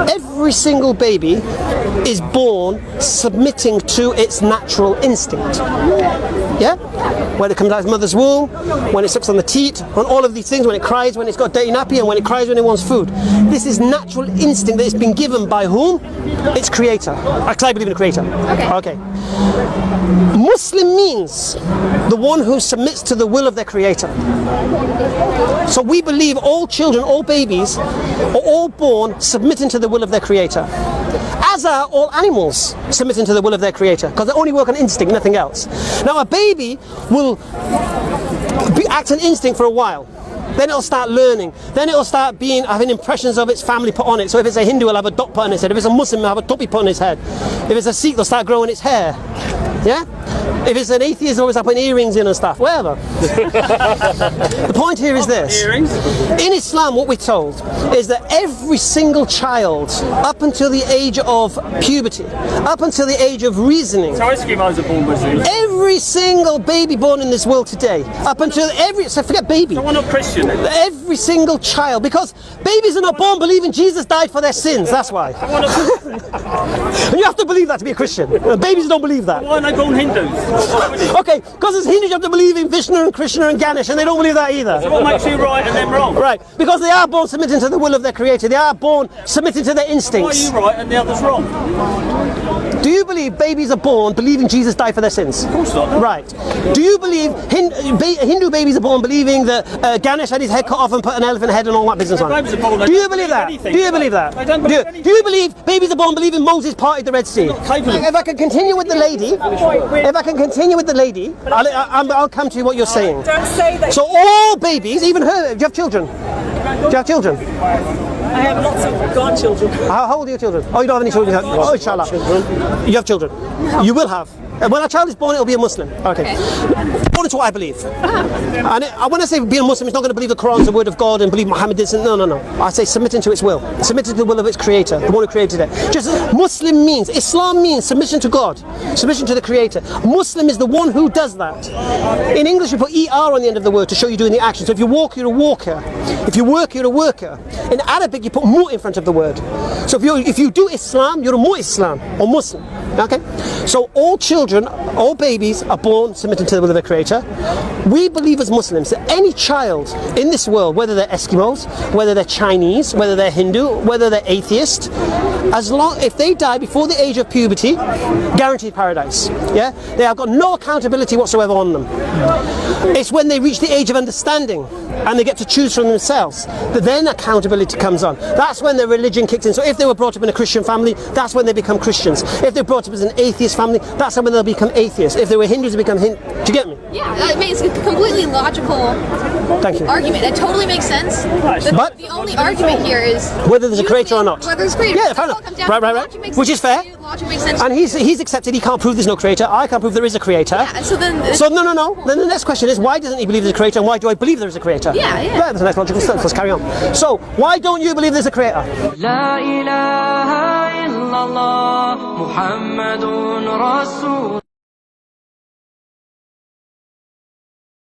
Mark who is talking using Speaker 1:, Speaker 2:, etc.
Speaker 1: every single baby is born submitting to its natural instinct. Yeah? When it comes out of its mother's womb, when it sucks on the teat, on all of these things, when it cries when it's got a dirty nappy, and when it cries when it wants food. This is natural instinct that has been given by whom? Its creator. Because I believe in a creator. Okay. Muslim means the one who submits to the will of their creator. So we believe all children, all babies, are all born submitting to the will of their creator. As are all animals submitting to the will of their creator, because they only work on instinct, nothing else. Now a baby will act on instinct for a while. Then it'll start learning. Then it'll start having impressions of its family put on it. So if it's a Hindu, it'll have a dot put on its head. If it's a Muslim, it'll have a topi put on its head. If it's a Sikh, they'll start growing its hair. Yeah? If it's an atheist, they'll always have putting earrings in and stuff. Whatever. The point here is this. In Islam, what we're told is that every single child, up until the age of puberty, up until the age of reasoning, every single baby born in this world today, up until so forget baby.
Speaker 2: So we're not Christian.
Speaker 1: Every single child, because babies are not born believing Jesus died for their sins. That's why. And you have to believe that to be a Christian. Babies don't believe that.
Speaker 2: Why are they born Hindus?
Speaker 1: Okay, because as Hindus you have to believe in Vishnu and Krishna and Ganesh, and they don't believe that either.
Speaker 2: So what makes you right and them wrong?
Speaker 1: Right, because they are born submitting to the will of their creator. They are born submitting to their instincts.
Speaker 2: Why are you right and the others wrong?
Speaker 1: Do you believe babies are born believing Jesus died for their sins?
Speaker 2: Of course not.
Speaker 1: Right. Do you believe Hindu babies are born believing that Ganesh had his head cut off and put an elephant head and all that business on? Do you believe that? Do you believe that? Do you believe babies are born believing Moses parted the Red Sea? If I can continue with the lady, I'll come to what you're saying.
Speaker 3: Don't say that.
Speaker 1: So all babies, even her, do you have children? Do you have children?
Speaker 3: I have lots of grandchildren.
Speaker 1: How old are your children? Oh, you don't have any children? Oh, inshallah. You have children. You will have. When a child is born, it'll be a Muslim. Okay. According to what I believe. And when I say being a Muslim, it's not going to believe the Quran is the word of God and believe Muhammad is. No. I say submitting to its will. Submitting to the will of its creator, the one who created it. Just Muslim means, Islam means submission to God, submission to the creator. Muslim is the one who does that. In English, we put ER on the end of the word to show you doing the action. So if you walk, you're a walker. If you work, you're a worker. In Arabic, you put mu in front of the word. So if you do Islam, you're a mu Islam or Muslim. Okay? So all children, all babies are born submitting to the will of their creator. We believe as Muslims that any child in this world, whether they're Eskimos, whether they're Chinese, whether they're Hindu, whether they're atheist, if they die before the age of puberty, guaranteed paradise. Yeah? They have got no accountability whatsoever on them. It's when they reach the age of understanding and they get to choose for themselves that then accountability comes on. That's when their religion kicks in. So if they were brought up in a Christian family, that's when they become Christians. If they're brought up as an atheist family, that's when they'll become atheists. If they were Hindus, they become Hindu. Do you get me?
Speaker 4: Yeah, I mean, it's a completely logical argument. It totally makes sense.
Speaker 1: But
Speaker 4: the only argument here is
Speaker 1: whether there's a creator or not.
Speaker 4: Whether there's a creator.
Speaker 1: Yeah, fair enough. Right. Which is fair.
Speaker 4: Logic makes sense.
Speaker 1: And he's accepted he can't prove there's no creator. I can't prove there is a creator.
Speaker 4: Yeah, and so then...
Speaker 1: So no. Then the next question is, why doesn't he believe there's a creator, and why do I believe there is a creator?
Speaker 4: Yeah.
Speaker 1: That's the next logical step. Let's carry on. So, why don't you believe there's a creator?
Speaker 5: La ilaha illallah Muhammadun Rasul